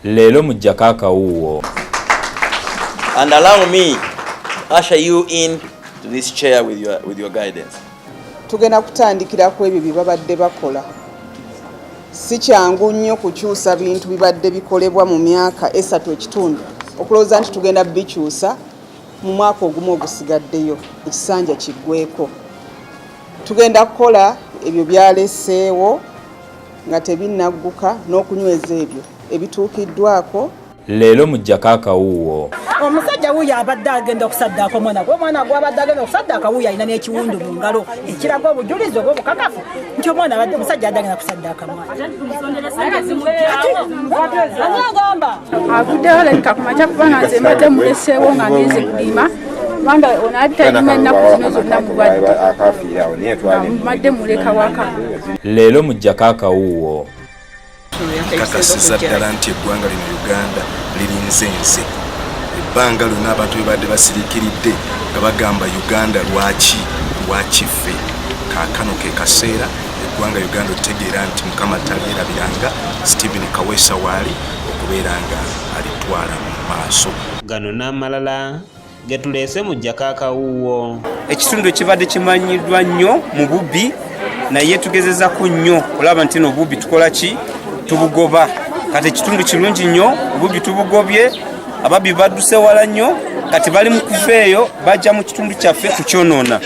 Lelo mu Jakaka Uwo. And allow me usher you in to this chair with your guidance. Tugenda kutandikira ku ebyo bibabadde bakola. Si kyangu nnyo kukyusa bintu bibadde bikolebwa mu myaka 3.5 okulowooza nti tugenda bikyusa mu mwaka ogumu ogusigaddeyo ekisanja kiggweko. Tugenda kukola ebyo byaleseewo nga tebinnagguka n'okunyweza ebyo ebituukiddwako. Lelo mu Jakaka Uwo. Omusajja wuyo abadde agenda okusaddaaka omwana gwe abadde agenda okusaddaaka wuyo alina n'ekiwundu mu ngalo ekiraga obujulizi oba obukakafu nti omwana abadde omusajja adde agenda kusaddaaka mwana. Agamba aguddeyo leka ku makya kubanga nze mbadde muleseewo nga ngenze kulima kubanga ono abitalima ennaku zino zonna mulwadde mbadde muleka waka. Lelo mu Jakaka Uwo. Kakasiza ddala nti eggwanga lino Uganda lirinze nze. Ebbanga lyonna abantu bebadde basiriikiridde nga bagamba Uganda lwaki ffe. Kaakano ke kaseera eggwanga Uganda otegeera nti Mukama taleerabiranga Stephen Kaweesa waali okubeera nga alitwala mu maaso. Gano n'amalala getuleese mu Jakaka Uwo. Ekitundu ekibadde kimanyiddwa nnyo mu bubbi naye tugezezzaako nnyo olaba nti no obubbi tukola ki tubugoba. Kati ekitundu kirungi nnyo obubbi tubugobye ababbi badduse wala nnyo kati bali mu kuveeyo bajja mu kitundu kyaffe kukyonoona.